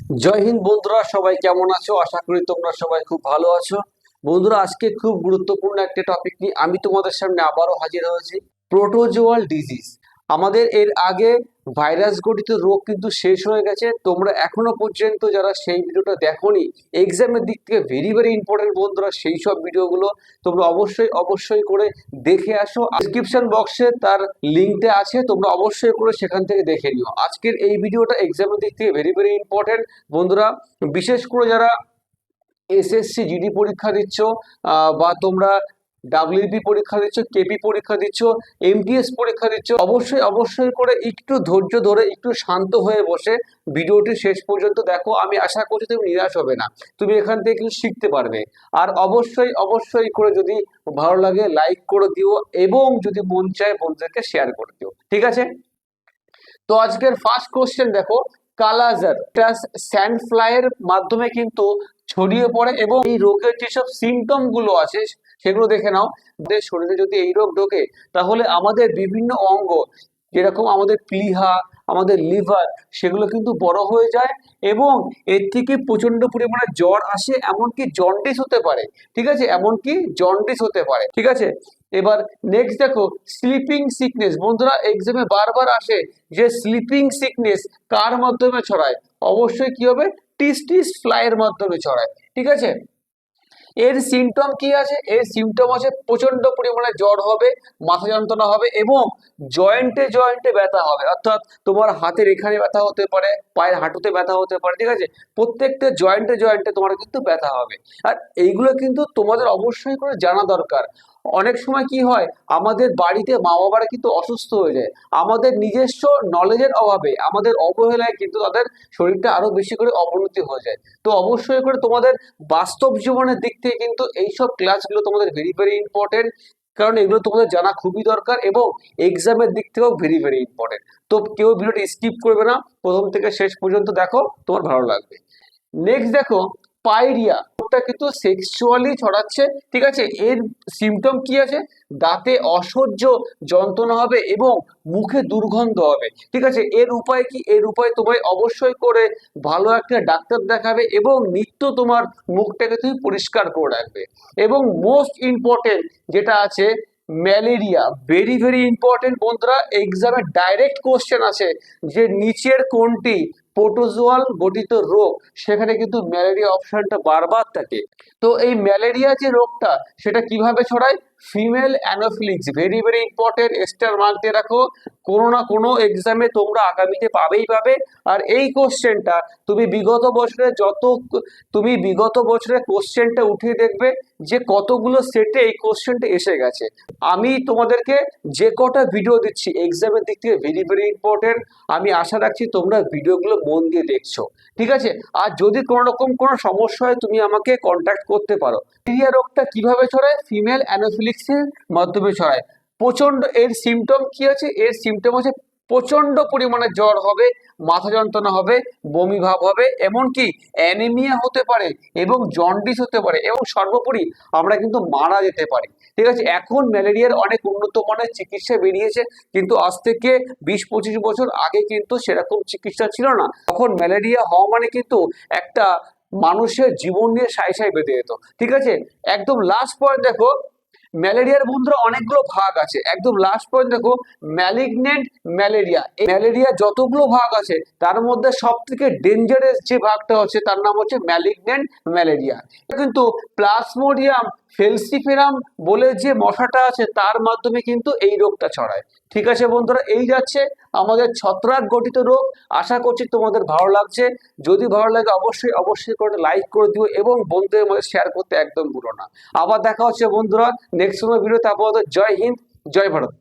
জয় হিন্দ বন্ধুরা, সবাই কেমন আছো? আশা করি তোমরা সবাই খুব ভালো আছো। বন্ধুরা, আজকে খুব গুরুত্বপূর্ণ একটা টপিক নিয়ে আমি তোমাদের সামনে আবারও হাজির হয়েছি। Protozoal disease. আমাদের এর আগে ভাইরাস গঠিত রোগ কিন্তু শেষ হয়ে গেছে। তোমরা এখনো পর্যন্ত যারা সেই ভিডিওটা দেখোনি, এক্সামের দিক থেকে ভেরি ভেরি ইম্পর্টেন্ট বন্ধুরা, সেই সব ভিডিওগুলো তোমরা অবশ্যই অবশ্যই করে দেখে আসো। ডিসক্রিপশন বক্সে তার লিঙ্কটা আছে, তোমরা অবশ্যই করে সেখান থেকে দেখে নিও। আজকের এই ভিডিওটা এক্সামের দিক থেকে ভেরি ভেরি ইম্পর্টেন্ট বন্ধুরা। বিশেষ করে যারা এসএসসি জিডি পরীক্ষা দিচ্ছ, বা তোমরা ডাব্লিউবি পরীক্ষা দিচ্ছ, কেপি পরীক্ষা দিচ্ছ, এমটিএস পরীক্ষা দিচ্ছ, অবশ্যই অবশ্যই করে একটু ধৈর্য ধরে একটু শান্ত হয়ে বসে ভিডিওটি শেষ পর্যন্ত দেখো। আমি আশা করছি তুমি নিরাশ হবে না, তুমি এখান থেকে কিছু শিখতে পারবে। আর অবশ্যই অবশ্যই করে যদি ভালো লাগে লাইক করে দিও, এবং যদি মন চায় বন্ধুদেরকে শেয়ার করে দিও, ঠিক আছে? তো আজকের ফার্স্ট কোশ্চেন দেখো, কালাজার এটা স্যান্ড ফ্লাইয়ের মাধ্যমে কিন্তু ছড়িয়ে পড়ে, এবং এই রোগের যেসব সিমটম গুলো আছে সেগুলো দেখে নাও। আমাদের শরীরে যদি এই রোগ ঢোকে, তাহলে আমাদের বিভিন্ন অঙ্গ, যেরকম আমাদের প্লিহা, আমাদের লিভার, সেগুলো কিন্তু বড় হয়ে যায়, এবং এর থেকে প্রচন্ড পরিমাণে জ্বর আসে, এমনকি জন্ডিস হতে পারে। ঠিক আছে, এমনকি জন্ডিস হতে পারে। ঠিক আছে, এবার নেক্সট দেখো, স্লিপিং সিকনেস। বন্ধুরা, এক্সামে বারবার আসে যে স্লিপিং সিকনেস কার মাধ্যমে ছড়ায়? অবশ্যই কি হবে? টিস্টিস ফ্লাইয়ের মাধ্যমে ছড়ায়। ঠিক আছে, এর সিমটম কি আছে? এর সিমটম আছে প্রচন্ড পরিমাণে জ্বর হবে, মাথা যন্ত্রণা হবে, এবং জয়েন্টে জয়েন্টে ব্যথা হবে। অর্থাৎ তোমার হাতের এখানে ব্যথা হতে পারে, পায়ের হাঁটুতে ব্যথা হতে পারে। ঠিক আছে, প্রত্যেকটা জয়েন্টে জয়েন্টে তোমার কিন্তু ব্যথা হবে। আর এইগুলো কিন্তু তোমাদের অবশ্যই করে জানা দরকার। অনেক সময় কি হয়, আমাদের বাড়িতে মা বাবারা কিন্তু অসুস্থ হয়ে যায়, আমাদের নিজস্ব নলেজের অভাবে, আমাদের অবহেলায় কিন্তু তাদের শরীরটা আরো বেশি করে অবনতি হয়ে যায়। তো অবশ্যই করে তোমাদের বাস্তব জীবনের দিক থেকে কিন্তু এইসব ক্লাসগুলো তোমাদের ভেরি ভেরি ইম্পর্টেন্ট, কারণ এগুলো তোমাদের জানা খুবই দরকার, এবং এক্সামের দিক থেকেও ভেরি ভেরি ইম্পর্টেন্ট। তো কেউ ভিডিওটি স্কিপ করবে না, প্রথম থেকে শেষ পর্যন্ত দেখো, তোমার ভালো লাগবে। নেক্সট দেখো, পাইরিয়া রোগটা কিন্তু সেক্সুয়ালি ছড়াচ্ছে। ঠিক আছে, এর সিমটম কি আছে? দাঁতে অসহ্য যন্ত্রণা হবে, এবং মুখে দুর্গন্ধ হবে। ঠিক আছে, এর উপায় কি? এর উপায় তোমায় অবশ্যই করে ভালো একটা ডাক্তার দেখাবে, এবং নিত্য তোমার মুখটাকে তুমি পরিষ্কার করে রাখবে। এবং মোস্ট ইম্পর্টেন্ট যেটা আছে, ম্যালেরিয়া। ভেরি ভেরি ইম্পর্টেন্ট বন্ধুরা, এক্সামে ডাইরেক্ট কোশ্চেন আছে যে নিচের কোনটি প্রোটোজোয়াল গঠিত রোগ, সেখানে কিন্তু ম্যালেরিয়া অপশনটা বারবার থাকে। তো এই ম্যালেরিয়া যে রোগটা, সেটা কিভাবে ছড়ায়? Female anopheles. Very very important, star mark দিয়ে রাখো, কোনো না কোনো এক্সামে তোমরা আগামীতে পাবেই পাবে। আর এই কোশ্চেনটা তুমি বিগত বছরের কোশ্চেনটা উঠিয়ে দেখবে যে কতগুলো সেটে এই কোশ্চেনটা এসে গেছে। আমি তোমাদেরকে যে কটা ভিডিও দিচ্ছি এক্সামের দিক থেকে ভেরি ভেরি ইম্পর্টেন্ট, আমি আশা রাখছি তোমরা ভিডিওগুলো মন দিয়ে দেখছো। ঠিক আছে, আর যদি কোনো রকম কোনো সমস্যা হয় তুমি আমাকে কন্ট্যাক্ট করতে পারো। ম্যালেরিয়া রোগটা কিভাবে ছড়ায়? ফিমেল অ্যানোফিলিক্সের মাধ্যমে ছড়ায়। প্রচন্ড এর সিমটম কি আছে? এর সিমটম হচ্ছে প্রচন্ড পরিমাণে জ্বর হবে, মাথা যন্ত্রণা হবে, বমি ভাব হবে, এমনকি অ্যানিমিয়া হতে পারে, এবং জন্ডিস হতে পারে, এবং সর্বোপরি আমরা কিন্তু মারা যেতে পারি। ঠিক আছে, এখন ম্যালেরিয়ার অনেক উন্নত মানের চিকিৎসা বেরিয়েছে, কিন্তু আজ থেকে 20-25 বছর আগে কিন্তু সেরকম চিকিৎসা ছিল না। তখন ম্যালেরিয়া হওয়া মানে কিন্তু একটা মানুষের জীবন নিয়ে সাই সাই বেঁধে যেত। ঠিক আছে, একদম লাস্ট পয়েন্ট দেখো, ম্যালেরিয়ার বন্ধুরা অনেকগুলো ভাগ আছে। একদম লাস্ট পয়েন্ট দেখো, ম্যালিগনেন্ট ম্যালেরিয়া। এই ম্যালেরিয়া যতগুলো ভাগ আছে তার মধ্যে সব থেকে ডেঞ্জারাস যে ভাগটা হচ্ছে তার নাম হচ্ছে ম্যালিগনেন্ট ম্যালেরিয়া। কিন্তু প্লাজমোডিয়াম ফেলসিফেরাম বলে যে মশাটা আছে তার মাধ্যমে কিন্তু এই রোগটা ছড়ায়। ঠিক আছে বন্ধুরা, এই যাচ্ছে আমাদের ছত্রাক গঠিত রোগ। আশা করছি তোমাদের ভালো লাগছে। যদি ভালো লাগে অবশ্যই অবশ্যই করে লাইক করে দিও, এবং বন্ধুদের মধ্যে শেয়ার করতে একদম ভুলো না। আবার দেখা হচ্ছে বন্ধুরা নেক্সট কোনো ভিডিওতে। আপাতত জয় হিন্দ, জয় ভারত।